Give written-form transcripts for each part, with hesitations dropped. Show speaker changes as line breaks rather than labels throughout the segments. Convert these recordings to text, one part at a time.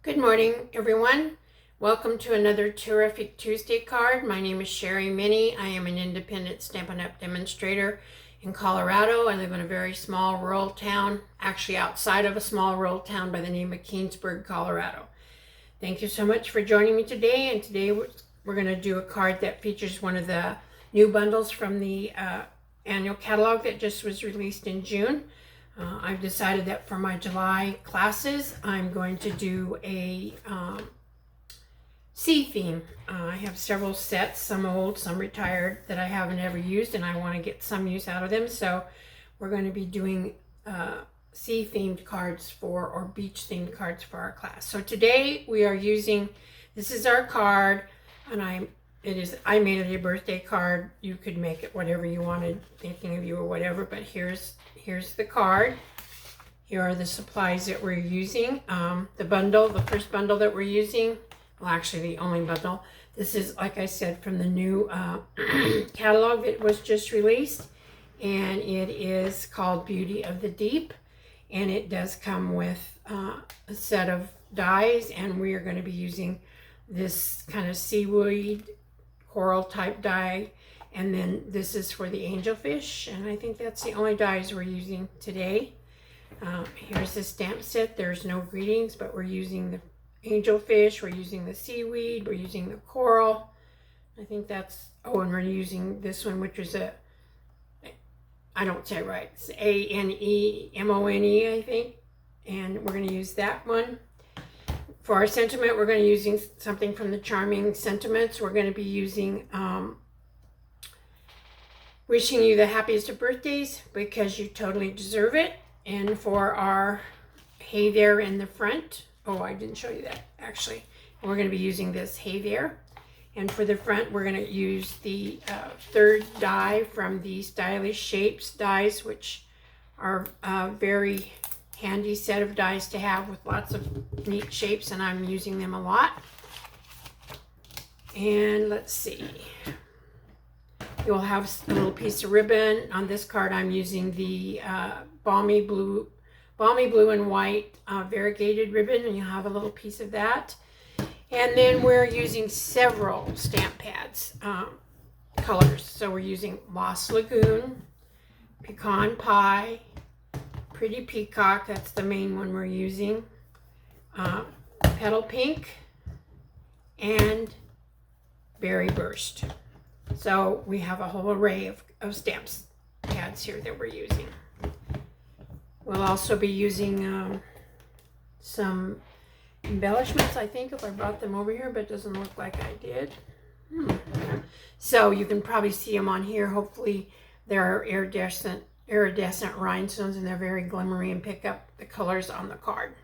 Good morning, everyone. Welcome to another Terrific Tuesday card. My name is Sherry Minnie. I am an independent Stampin' Up! Demonstrator in Colorado. I live in a very small rural town, actually outside of a small rural town by the name of Keensburg, Colorado. Thank you so much for joining me today. And today we're going to do a card that features one of the new bundles from the annual catalog that just was released in June. I've decided that for my July classes, I'm going to do a sea theme. I have several sets, some old, some retired, that I haven't ever used, and I want to get some use out of them. So we're going to be doing sea themed cards or beach themed cards for our class. So today we are using, this is our card, and I made it a birthday card. You could make it whatever you wanted, thinking of you or whatever, but here's the card. Here are the supplies that we're using. The first bundle that we're using, well, actually the only bundle. This is, like I said, from the new catalog that was just released, and it is called Beauty of the Deep, and it does come with a set of dies, and we are going to be using this kind of seaweed coral type die, and then this is for the angelfish, and I think that's the only dies we're using today. Here's the stamp set. There's no greetings, but we're using the angelfish, we're using the seaweed, we're using the coral. I think that's, and we're using this one, which is I don't say it right, it's ANEMONE, I think, and we're going to use that one. For our sentiment, we're going to be using something from the Charming Sentiments. We're going to be using Wishing You the Happiest of Birthdays, because you totally deserve it. And for our Hey There in the front, I didn't show you that, actually. We're going to be using this Hey There. And for the front, we're going to use the third die from the Stylish Shapes dies, which are very handy set of dies to have with lots of neat shapes, and I'm using them a lot. And let's see, you'll have a little piece of ribbon. On this card I'm using the balmy blue and white variegated ribbon, and you'll have a little piece of that. And then we're using several stamp pads colors. So we're using Lost Lagoon, Pecan Pie, Pretty Peacock, that's the main one we're using, Petal Pink, and Berry Burst. So we have a whole array of stamps pads here that we're using. We'll also be using some embellishments, I think, if I brought them over here, but it doesn't look like I did. So you can probably see them on here. Hopefully they're iridescent rhinestones, and they're very glimmery and pick up the colors on the card.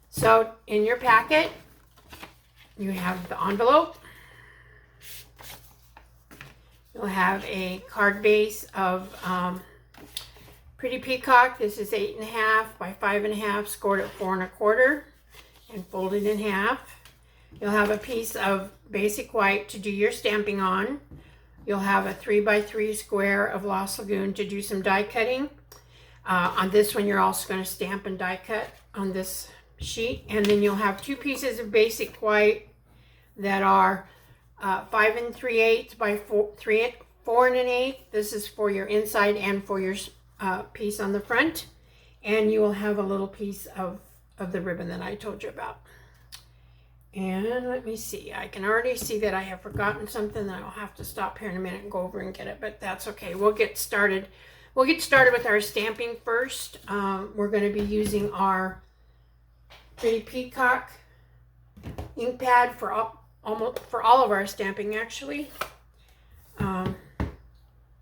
So in your packet you have the envelope. You'll have a card base of Pretty Peacock. This is 8.5 by 5.5, scored at 4 1/4 and folded in half. You'll have a piece of basic white to do your stamping on. You'll have a 3 by 3 square of Lost Lagoon to do some die cutting. On this one, you're also going to stamp and die cut on this sheet. And then you'll have 2 pieces of basic white that are 5 3/8 by 4 1/8. This is for your inside and for your piece on the front. And you will have a little piece of the ribbon that I told you about. And let me see, I can already see that I have forgotten something that I'll have to stop here in a minute and go over and get it, but that's okay. We'll get started. We'll get started with our stamping first. We're going to be using our Pretty Peacock ink pad for all of our stamping, actually.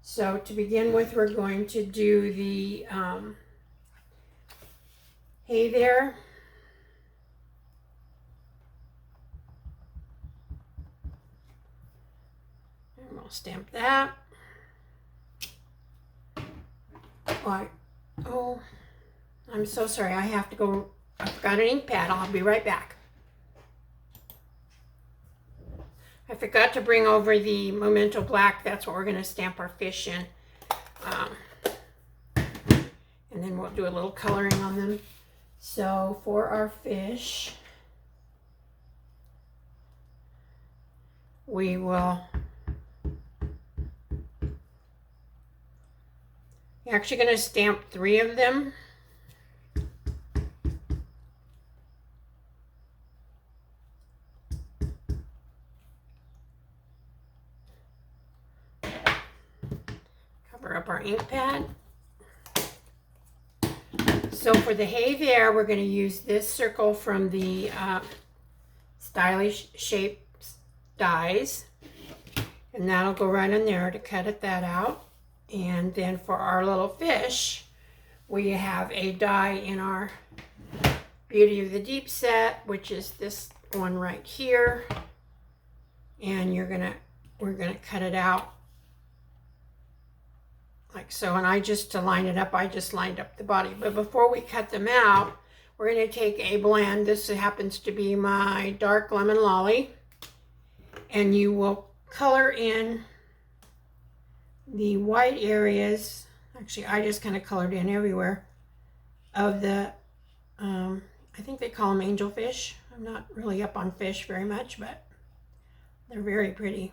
So to begin with, we're going to do the Hey There. Stamp that. I'm so sorry. I have to go. I forgot an ink pad. I'll be right back. I forgot to bring over the Memento Black. That's what we're going to stamp our fish in. And then we'll do a little coloring on them. So for our fish, we will actually going to stamp 3 of them. Cover up our ink pad. So for the Hey There, we're going to use this circle from the Stylish Shapes dies, and that'll go right in there to cut that out. And then for our little fish, we have a die in our Beauty of the Deep set, which is this one right here, and we're gonna cut it out like so. And to line it up, I just lined up the body. But before we cut them out, we're going to take a blend. This happens to be my dark lemon lolly, and you will color in the white areas. Actually, I just kind of colored in everywhere of the I think they call them angelfish. I'm not really up on fish very much, but they're very pretty.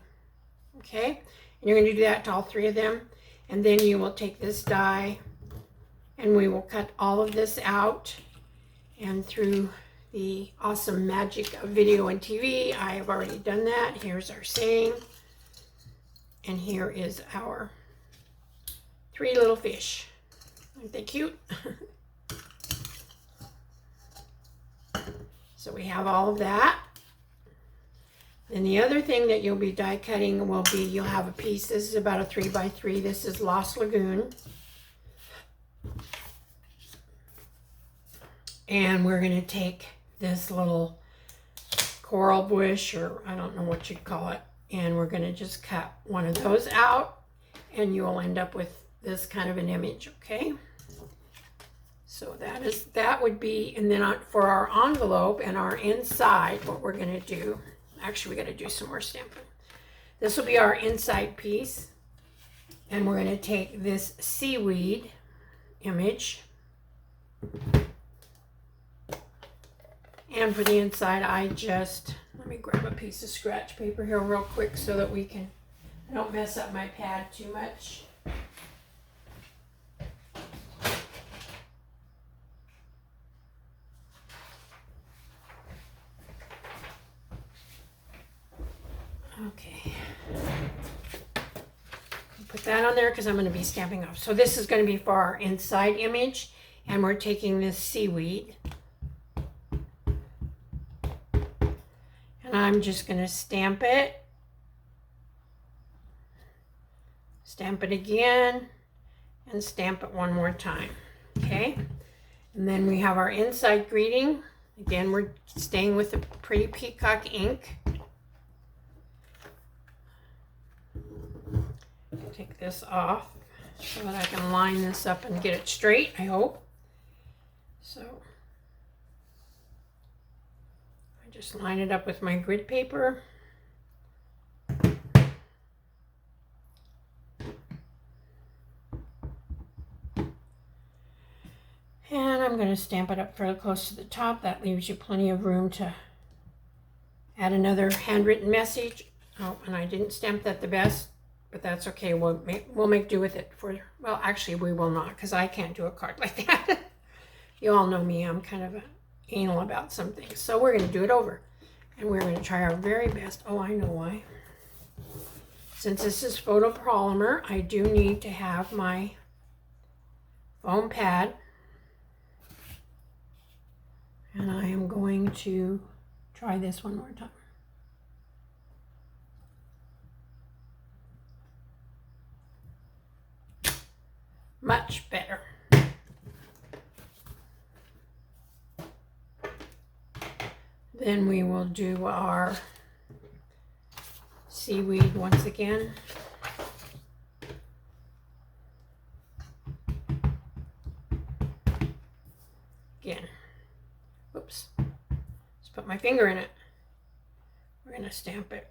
Okay, and you're going to do that to all 3 of them, and then you will take this die and we will cut all of this out. And through the awesome magic of video and TV, I have already done that. Here's our saying, and here is our 3 little fish. Aren't they cute? So we have all of that. And the other thing that you'll be die cutting will be, you'll have a piece. This is about a 3x3. This is Lost Lagoon. And we're going to take this little coral bush, or I don't know what you'd call it, and we're going to just cut one of those out, and you'll end up with this kind of an image, okay? So that would be, and then for our envelope and our inside, what we're going to do, actually we got to do some more stamping. This will be our inside piece, and we're going to take this seaweed image, and for the inside, let me grab a piece of scratch paper here real quick so that I don't mess up my pad too much. Okay, put that on there because I'm going to be stamping off. So this is going to be for our inside image, and we're taking this seaweed, and I'm just going to stamp it again, and stamp it one more time. Okay, and then we have our inside greeting. Again, we're staying with the pretty peacock ink. Take this off so that I can line this up and get it straight, I hope. So I just line it up with my grid paper. And I'm going to stamp it up fairly close to the top. That leaves you plenty of room to add another handwritten message. Oh, and I didn't stamp that the best, but that's okay. We'll make do with it well, actually we will not, because I can't do a card like that. You all know me, I'm kind of anal about some things. So we're going to do it over, and we're going to try our very best. Oh, I know why. Since this is photopolymer, I do need to have my foam pad, and I am going to try this one more time. Much better. Then we will do our seaweed once again. Oops. Just put my finger in it. We're going to stamp it.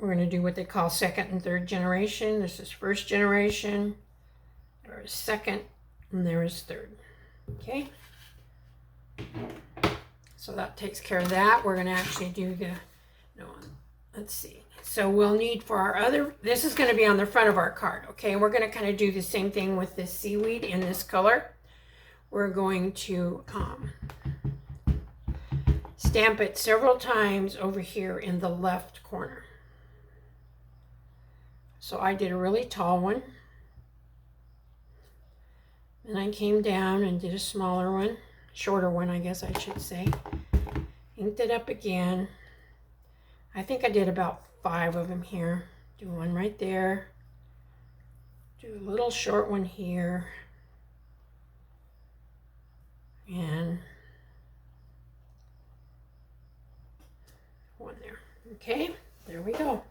We're going to do what they call second and third generation. This is first generation. There is second, and there is third. Okay. So that takes care of that. We're going to actually do let's see. So we'll need for our other, this is going to be on the front of our card, okay? We're going to kind of do the same thing with this seaweed in this color. We're going to stamp it several times over here in the left corner. So I did a really tall one. And I came down and did a smaller one, shorter one, I guess I should say. Inked it up again. I think I did about 5 of them here. Do one right there. Do a little short one here. And one there. Okay, there we go.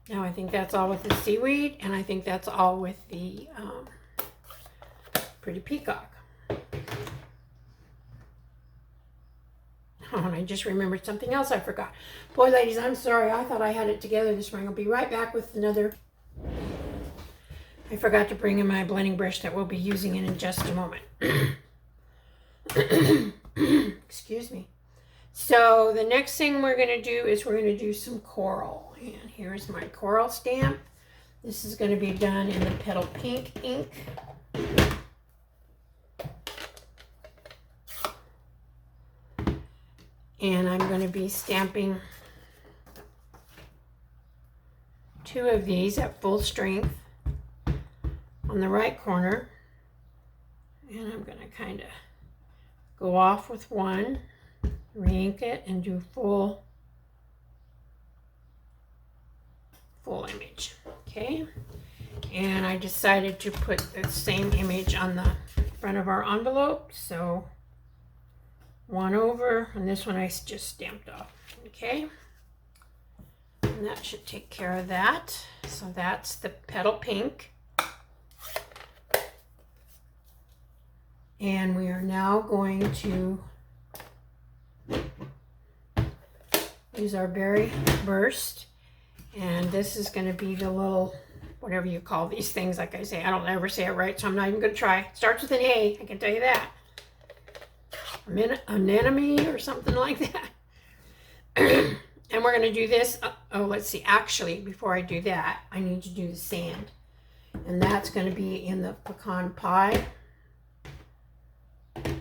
Now I think that's all with the seaweed, and I think that's all with the pretty peacock. Oh, and I just remembered something else I forgot. Boy, ladies, I'm sorry. I thought I had it together this morning. I'll be right back with another. I forgot to bring in my blending brush that we'll be using it in just a moment. Excuse me. So the next thing we're going to do is we're going to do some coral. And here's my coral stamp. This is going to be done in the Petal Pink ink. And I'm going to be stamping 2 of these at full strength on the right corner. And I'm going to kind of go off with one, re-ink it, and do full image. Okay. And I decided to put the same image on the front of our envelope. So one over, and this one I just stamped off. Okay, and that should take care of that. So that's the Petal Pink, and we are now going to use our Berry Burst, and this is going to be the little, whatever you call these things. Like I say, I don't ever say it right, so I'm not even going to try. It starts with an A, I can tell you that. Anemone or something like that. And we're going to do this. Oh, let's see. Actually, before I do that, I need to do the sand. And that's going to be in the pecan pie. And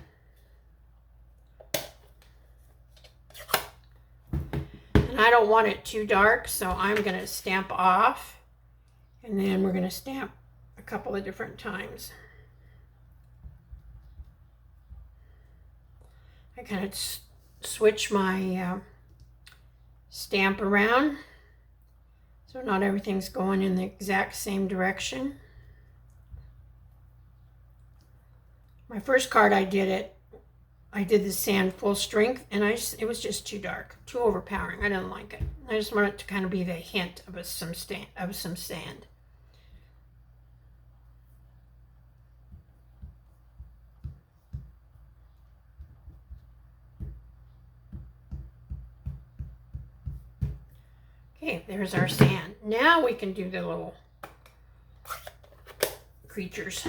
I don't want it too dark, so I'm going to stamp off. And then we're going to stamp a couple of different times. I kind of switch my stamp around so not everything's going in the exact same direction. My first card I did the sand full strength, and it was just too dark, too overpowering. I didn't like it. I just wanted it to kind of be the hint of some sand. Okay, there's our sand. Now we can do the little creatures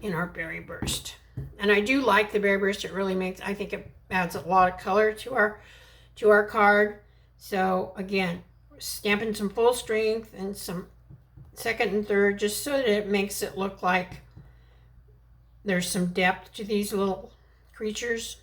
in our Berry Burst. And I do like the Berry Burst. It really makes, I think it adds a lot of color to our card. So again, stamping some full strength and some second and third, just so that it makes it look like there's some depth to these little creatures.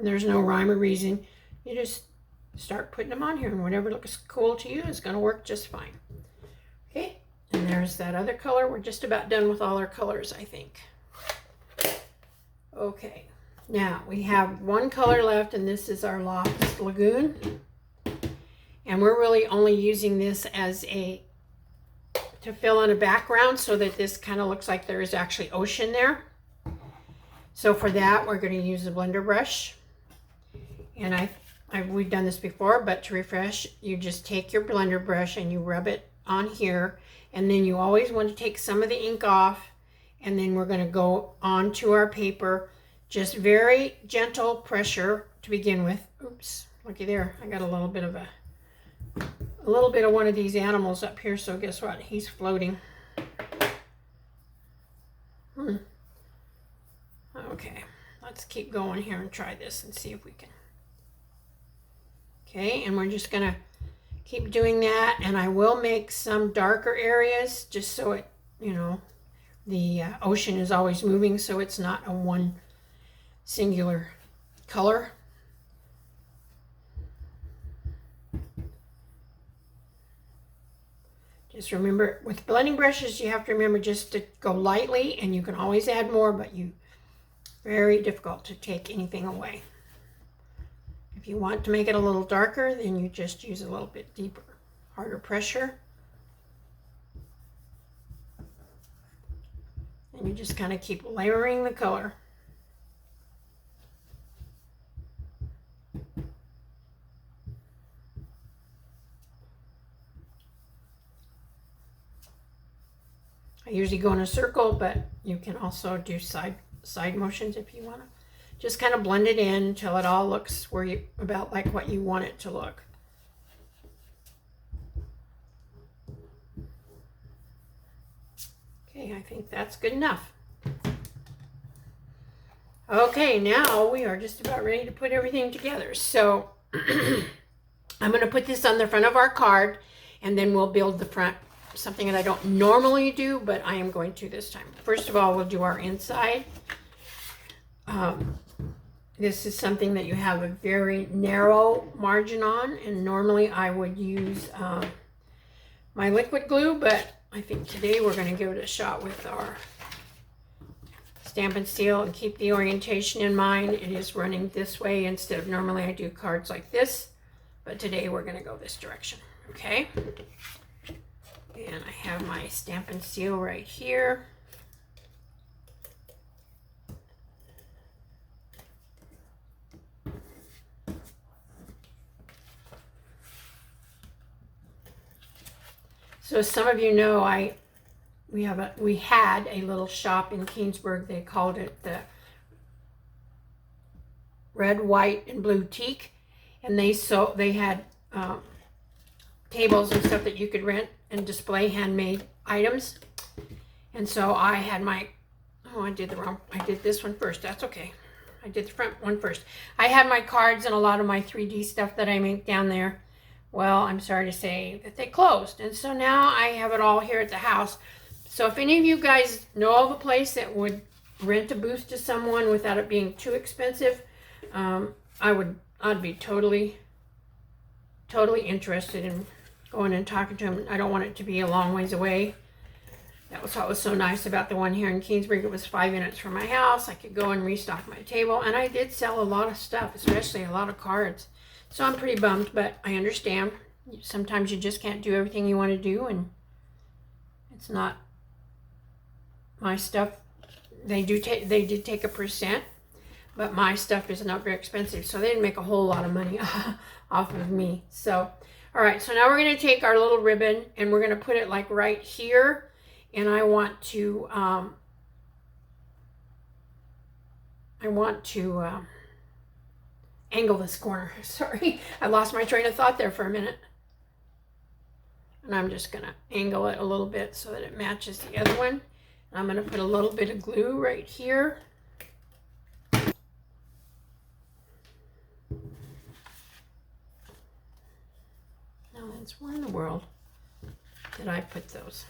There's no rhyme or reason. You just start putting them on here, and whatever looks cool to you is going to work just fine. Okay, and there's that other color. We're just about done with all our colors, I think. Okay, now we have one color left, and this is our Lost Lagoon. And we're really only using this as to fill in a background so that this kind of looks like there is actually ocean there. So for that, we're going to use a blender brush. And we've done this before, but to refresh, you just take your blender brush and you rub it on here. And then you always want to take some of the ink off. And then we're going to go onto our paper. Just very gentle pressure to begin with. Oops, looky there. I got a little bit of a little bit of one of these animals up here, so guess what? He's floating. Okay, let's keep going here and try this and see if we can. Okay, and we're just gonna keep doing that, and I will make some darker areas just so it, you know, the ocean is always moving, so it's not a one singular color. Just remember, with blending brushes, you have to remember just to go lightly, and you can always add more, but very difficult to take anything away. If you want to make it a little darker, then you just use a little bit deeper, harder pressure. And you just kind of keep layering the color. I usually go in a circle, but you can also do side motions if you want to. Just kind of blend it in until it all looks about like what you want it to look. Okay, I think that's good enough. Okay, now we are just about ready to put everything together. So I'm going to put this on the front of our card, and then we'll build the front. Something that I don't normally do, but I am going to this time. First of all, we'll do our inside. This is something that you have a very narrow margin on, and normally I would use my liquid glue, but I think today we're going to give it a shot with our Stampin' Seal and keep the orientation in mind. It is running this way instead of normally I do cards like this, but today we're going to go this direction. Okay. And I have my Stampin' Seal right here. So as some of you know, we had a little shop in Keansburg. They called it the Red, White, and Blue Teak, and they had tables and stuff that you could rent and display handmade items. And so I had I did this one first. That's okay. I did the front one first. I had my cards and a lot of my 3D stuff that I make down there. Well, I'm sorry to say that they closed. And so now I have it all here at the house. So if any of you guys know of a place that would rent a booth to someone without it being too expensive, I'd be totally interested in going and talking to them. I don't want it to be a long ways away. That was what was so nice about the one here in Keansburg. It was 5 minutes from my house. I could go and restock my table, and I did sell a lot of stuff, especially a lot of cards. So I'm pretty bummed, but I understand. Sometimes you just can't do everything you want to do, and it's not my stuff. They did take a percent, but my stuff is not very expensive, so they didn't make a whole lot of money off of me. So, all right, so now we're going to take our little ribbon and we're going to put it like right here, and I want to angle this corner. Sorry, I lost my train of thought there for a minute. And I'm just going to angle it a little bit so that it matches the other one. And I'm going to put a little bit of glue right here. Now, that's where in the world did I put those?